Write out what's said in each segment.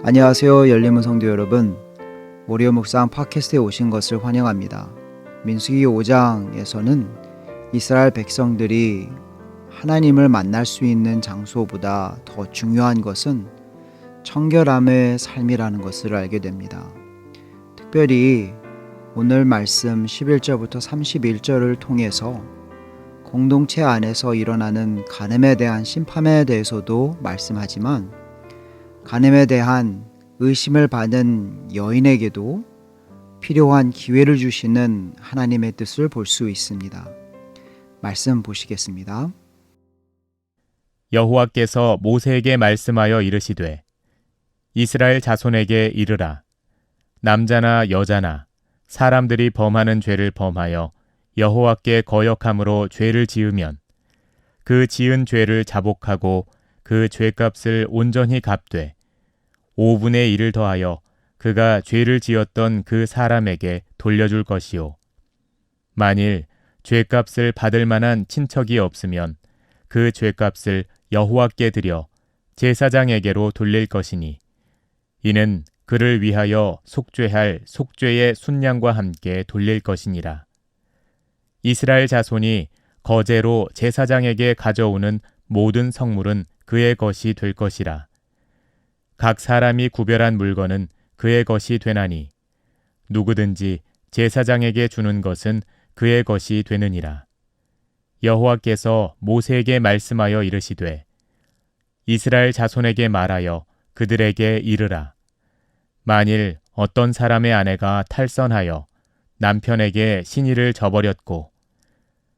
안녕하세요. 열림은 성도 여러분. 월요 묵상 팟캐스트에 오신 것을 환영합니다. 민수기 5장에서는 이스라엘 백성들이 하나님을 만날 수 있는 장소보다 더 중요한 것은 청결함의 삶이라는 것을 알게 됩니다. 특별히 오늘 말씀 11절부터 31절을 통해서 공동체 안에서 일어나는 간음에 대한 심판에 대해서도 말씀하지만 간음에 대한 의심을 받은 여인에게도 필요한 기회를 주시는 하나님의 뜻을 볼 수 있습니다. 말씀 보시겠습니다. 여호와께서 모세에게 말씀하여 이르시되 이스라엘 자손에게 이르라. 남자나 여자나 사람들이 범하는 죄를 범하여 여호와께 거역함으로 죄를 지으면 그 지은 죄를 자복하고 그 죄값을 온전히 갚되 5분의 1을 더하여 그가 죄를 지었던 그 사람에게 돌려줄 것이요. 만일 죄값을 받을 만한 친척이 없으면 그 죄값을 여호와께 드려 제사장에게로 돌릴 것이니 이는 그를 위하여 속죄할 속죄의 순양과 함께 돌릴 것이니라. 이스라엘 자손이 거제로 제사장에게 가져오는 모든 성물은 그의 것이 될 것이라. 각 사람이 구별한 물건은 그의 것이 되나니 누구든지 제사장에게 주는 것은 그의 것이 되느니라. 여호와께서 모세에게 말씀하여 이르시되 이스라엘 자손에게 말하여 그들에게 이르라. 만일 어떤 사람의 아내가 탈선하여 남편에게 신의를 저버렸고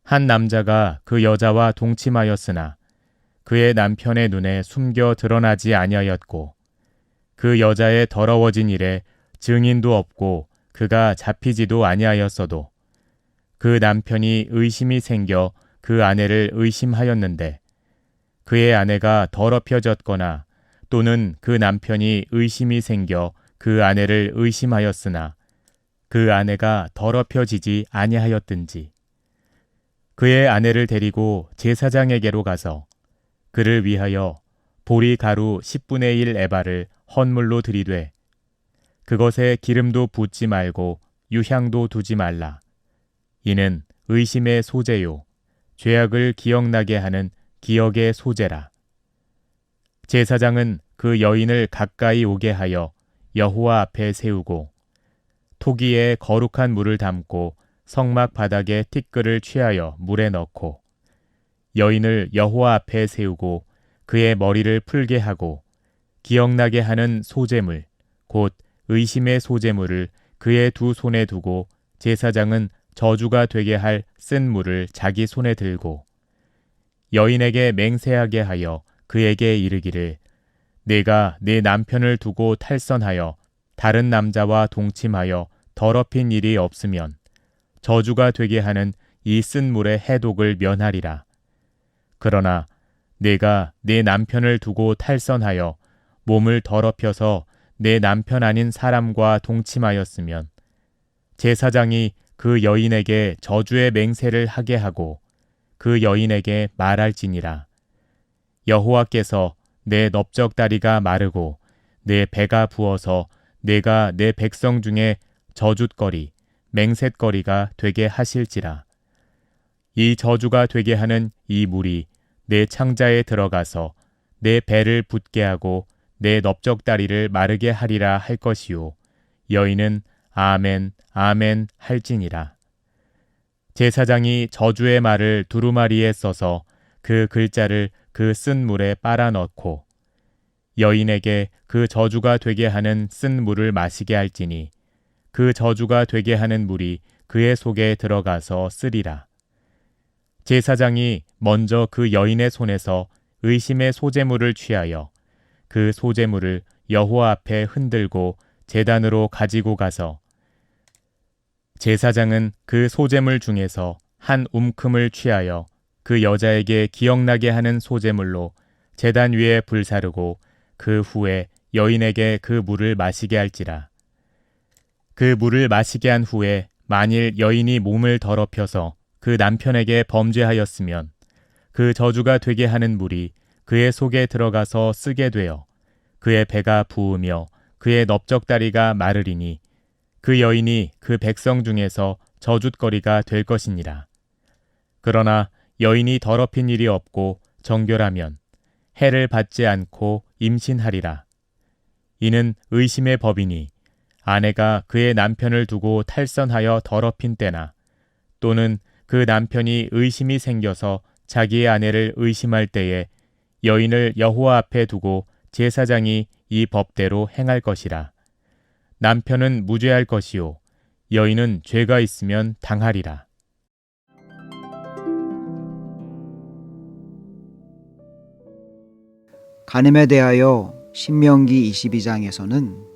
한 남자가 그 여자와 동침하였으나 그의 남편의 눈에 숨겨 드러나지 아니하였고 그 여자의 더러워진 일에 증인도 없고 그가 잡히지도 아니하였어도 그 남편이 의심이 생겨 그 아내를 의심하였는데 그의 아내가 더럽혀졌거나 또는 그 남편이 의심이 생겨 그 아내를 의심하였으나 그 아내가 더럽혀지지 아니하였든지 그의 아내를 데리고 제사장에게로 가서 그를 위하여 보리 가루 10분의 1 에바를 헌물로 드리되 그것에 기름도 붓지 말고 유향도 두지 말라. 이는 의심의 소재요 죄악을 기억나게 하는 기억의 소재라. 제사장은 그 여인을 가까이 오게 하여 여호와 앞에 세우고 토기에 거룩한 물을 담고 성막 바닥에 티끌을 취하여 물에 넣고 여인을 여호와 앞에 세우고 그의 머리를 풀게 하고 기억나게 하는 소재물 곧 의심의 소재물을 그의 두 손에 두고 제사장은 저주가 되게 할 쓴 물을 자기 손에 들고 여인에게 맹세하게 하여 그에게 이르기를 내가 내 남편을 두고 탈선하여 다른 남자와 동침하여 더럽힌 일이 없으면 저주가 되게 하는 이 쓴 물의 해독을 면하리라. 그러나 내가 내 남편을 두고 탈선하여 몸을 더럽혀서 내 남편 아닌 사람과 동침하였으면 제사장이 그 여인에게 저주의 맹세를 하게 하고 그 여인에게 말할지니라. 여호와께서 내 넓적다리가 마르고 내 배가 부어서 내가 내 백성 중에 저주거리 맹셋거리가 되게 하실지라. 이 저주가 되게 하는 이 물이 내 창자에 들어가서 내 배를 붓게 하고 내 넓적다리를 마르게 하리라 할 것이요. 여인은 아멘 아멘 할지니라. 제사장이 저주의 말을 두루마리에 써서 그 글자를 그 쓴 물에 빨아 넣고 여인에게 그 저주가 되게 하는 쓴 물을 마시게 할지니 그 저주가 되게 하는 물이 그의 속에 들어가서 쓰리라. 제사장이 먼저 그 여인의 손에서 의심의 소재물을 취하여 그 소재물을 여호와 앞에 흔들고 제단으로 가지고 가서 제사장은 그 소재물 중에서 한 움큼을 취하여 그 여자에게 기억나게 하는 소재물로 제단 위에 불사르고 그 후에 여인에게 그 물을 마시게 할지라. 그 물을 마시게 한 후에 만일 여인이 몸을 더럽혀서 그 남편에게 범죄하였으면 그 저주가 되게 하는 물이 그의 속에 들어가서 쓰게 되어 그의 배가 부으며 그의 넓적다리가 마르리니 그 여인이 그 백성 중에서 저주거리가 될 것이니라. 그러나 여인이 더럽힌 일이 없고 정결하면 해를 받지 않고 임신하리라. 이는 의심의 법이니 아내가 그의 남편을 두고 탈선하여 더럽힌 때나 또는 그 남편이 의심이 생겨서 자기의 아내를 의심할 때에 여인을 여호와 앞에 두고 제사장이 이 법대로 행할 것이라. 남편은 무죄할 것이요 여인은 죄가 있으면 당하리라. 간음에 대하여 신명기 22장에서는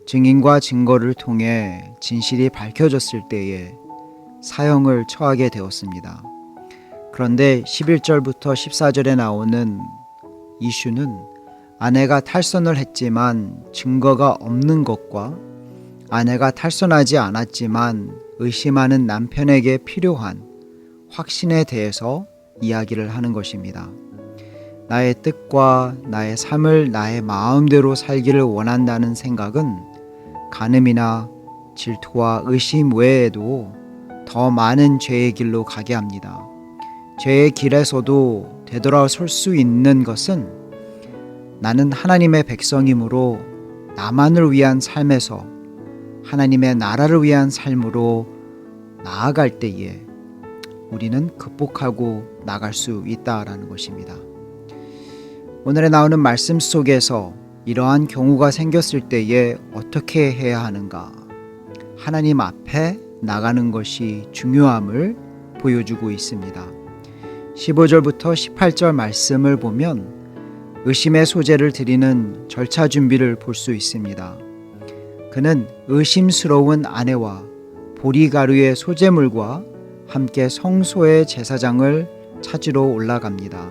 증인과 증거를 통해 진실이 밝혀졌을 때에 사형을 처하게 되었습니다. 그런데 11절부터 14절에 나오는 이슈는 아내가 탈선을 했지만 증거가 없는 것과 아내가 탈선하지 않았지만 의심하는 남편에게 필요한 확신에 대해서 이야기를 하는 것입니다. 나의 뜻과 나의 삶을 나의 마음대로 살기를 원한다는 생각은 간음이나 질투와 의심 외에도 더 많은 죄의 길로 가게 합니다. 죄의 길에서도 되돌아설 수 있는 것은 나는 하나님의 백성이므로 나만을 위한 삶에서 하나님의 나라를 위한 삶으로 나아갈 때에 우리는 극복하고 나갈 수 있다라는 것입니다. 오늘에 나오는 말씀 속에서 이러한 경우가 생겼을 때에 어떻게 해야 하는가? 하나님 앞에 나가는 것이 중요함을 보여주고 있습니다. 15절부터 18절 말씀을 보면 의심의 소재를 드리는 절차 준비를 볼 수 있습니다. 그는 의심스러운 아내와 보리가루의 소재물과 함께 성소의 제사장을 찾으러 올라갑니다.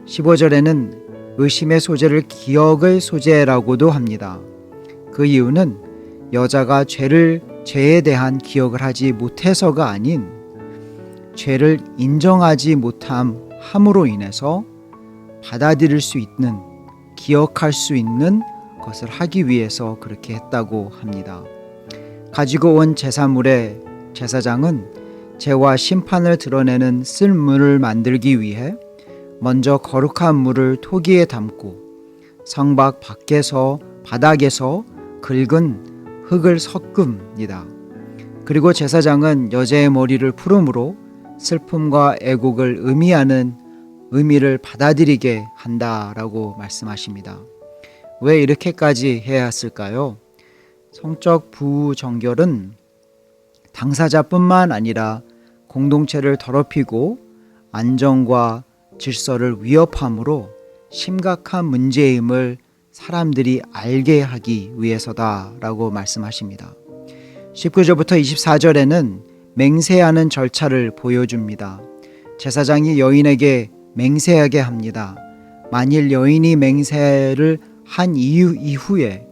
15절에는 의심의 소재를 기억의 소재라고도 합니다. 그 이유는 여자가 죄에 대한 기억을 하지 못해서가 아닌 죄를 인정하지 못함으로 인해서 받아들일 수 있는, 기억할 수 있는 것을 하기 위해서 그렇게 했다고 합니다. 가지고 온 제사물에 제사장은 죄와 심판을 드러내는 쓸물을 만들기 위해 먼저 거룩한 물을 토기에 담고 성막 바닥에서 긁은 흙을 섞습니다. 그리고 제사장은 여자의 머리를 풀음으로 슬픔과 애곡을 의미를 받아들이게 한다라고 말씀하십니다. 왜 이렇게까지 해야 했을까요? 성적 부정결은 당사자뿐만 아니라 공동체를 더럽히고 안정과 질서를 위협함으로 심각한 문제임을 사람들이 알게 하기 위해서다라고 말씀하십니다. 19절부터 24절에는 맹세하는 절차를 보여줍니다. 제사장이 여인에게 맹세하게 합니다. 만일 여인이 맹세를 한 이후에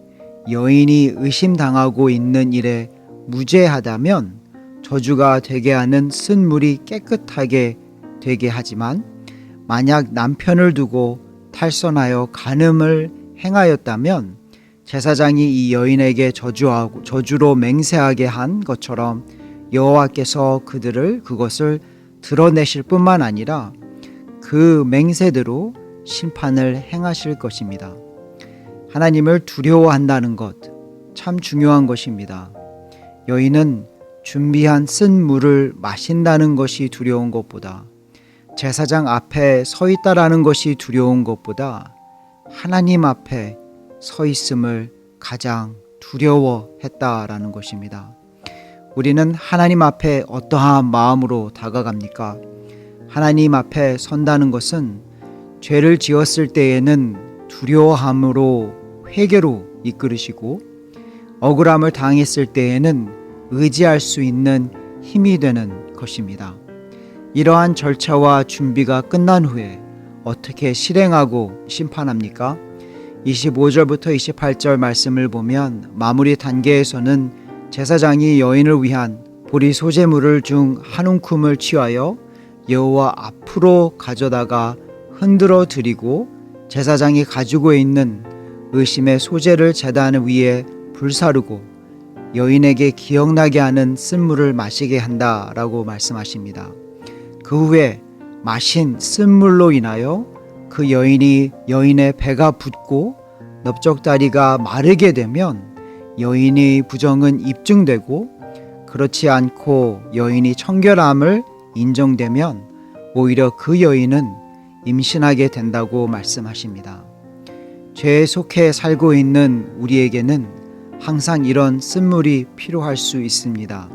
여인이 의심당하고 있는 일에 무죄하다면 저주가 되게 하는 쓴물이 깨끗하게 되게 하지만 만약 남편을 두고 탈선하여 간음을 행하였다면 제사장이 이 여인에게 저주로 맹세하게 한 것처럼 여호와께서 그것을 드러내실 뿐만 아니라 그 맹세대로 심판을 행하실 것입니다. 하나님을 두려워한다는 것 참 중요한 것입니다. 여인은 준비한 쓴 물을 마신다는 것이 두려운 것보다 제사장 앞에 서 있다라는 것이 두려운 것보다 하나님 앞에 서 있음을 가장 두려워했다라는 것입니다. 우리는 하나님 앞에 어떠한 마음으로 다가갑니까? 하나님 앞에 선다는 것은 죄를 지었을 때에는 두려워함으로 회개로 이끌으시고 억울함을 당했을 때에는 의지할 수 있는 힘이 되는 것입니다. 이러한 절차와 준비가 끝난 후에 어떻게 실행하고 심판합니까? 25절부터 28절 말씀을 보면 마무리 단계에서는 제사장이 여인을 위한 보리 소재물을 중 한 움큼을 취하여 여호와 앞으로 가져다가 흔들어 드리고 제사장이 가지고 있는 의심의 소재를 제단 위에 불사르고 여인에게 기억나게 하는 쓴물을 마시게 한다라고 말씀하십니다. 그 후에 마신 쓴물로 인하여 그 여인의 배가 붓고 넓적다리가 마르게 되면 여인의 부정은 입증되고, 그렇지 않고 여인이 청결함을 인정되면 오히려 그 여인은 임신하게 된다고 말씀하십니다. 죄에 속해 살고 있는 우리에게는 항상 이런 쓴물이 필요할 수 있습니다.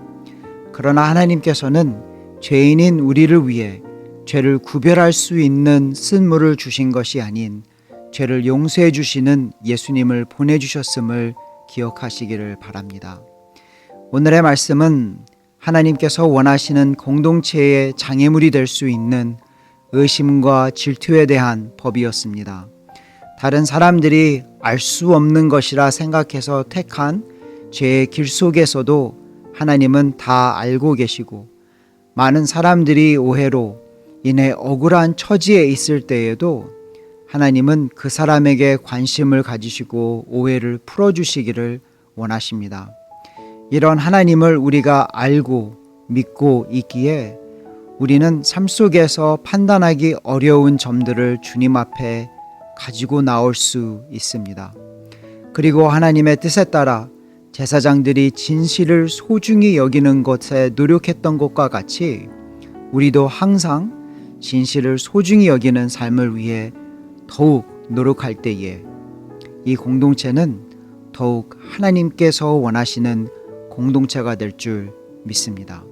그러나 하나님께서는 죄인인 우리를 위해 죄를 구별할 수 있는 쓴물을 주신 것이 아닌 죄를 용서해 주시는 예수님을 보내주셨음을 기억하시기를 바랍니다. 오늘의 말씀은 하나님께서 원하시는 공동체의 장애물이 될 수 있는 의심과 질투에 대한 법이었습니다. 다른 사람들이 알 수 없는 것이라 생각해서 택한 죄의 길 속에서도 하나님은 다 알고 계시고, 많은 사람들이 오해로 인해 억울한 처지에 있을 때에도 하나님은 그 사람에게 관심을 가지시고 오해를 풀어주시기를 원하십니다. 이런 하나님을 우리가 알고 믿고 있기에 우리는 삶 속에서 판단하기 어려운 점들을 주님 앞에 가지고 나올 수 있습니다. 그리고 하나님의 뜻에 따라 제사장들이 진실을 소중히 여기는 것에 노력했던 것과 같이 우리도 항상 진실을 소중히 여기는 삶을 위해 더욱 노력할 때에 이 공동체는 더욱 하나님께서 원하시는 공동체가 될 줄 믿습니다.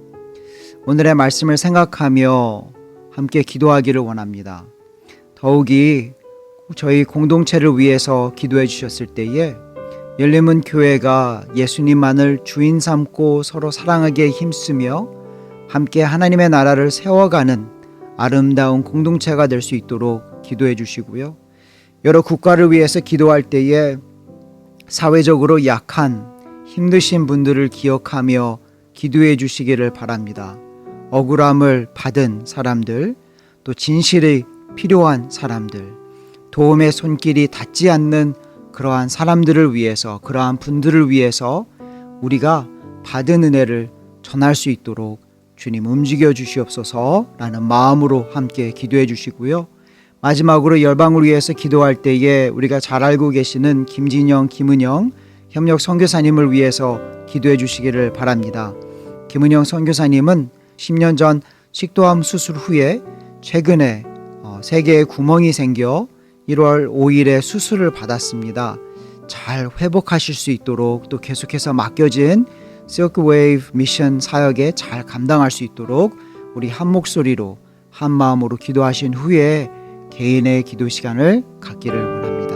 오늘의 말씀을 생각하며 함께 기도하기를 원합니다. 더욱이 저희 공동체를 위해서 기도해 주셨을 때에 열림은 교회가 예수님만을 주인 삼고 서로 사랑하기에 힘쓰며 함께 하나님의 나라를 세워가는 아름다운 공동체가 될 수 있도록 기도해 주시고요. 여러 국가를 위해서 기도할 때에 사회적으로 약한 힘드신 분들을 기억하며 기도해 주시기를 바랍니다. 억울함을 받은 사람들, 또 진실이 필요한 사람들, 도움의 손길이 닿지 않는 그러한 사람들을 위해서, 그러한 분들을 위해서 우리가 받은 은혜를 전할 수 있도록 주님 움직여 주시옵소서라는 마음으로 함께 기도해 주시고요. 마지막으로 열방을 위해서 기도할 때에 우리가 잘 알고 계시는 김진영, 김은영 협력 선교사님을 위해서 기도해 주시기를 바랍니다. 김은영 선교사님은 10년 전 식도암 수술 후에 최근에 3개의 구멍이 생겨 1월 5일에 수술을 받았습니다. 잘 회복하실 수 있도록, 또 계속해서 맡겨진 실크 웨이브 미션 사역에 잘 감당할 수 있도록 우리 한 목소리로 한 마음으로 기도하신 후에 개인의 기도 시간을 갖기를 원합니다.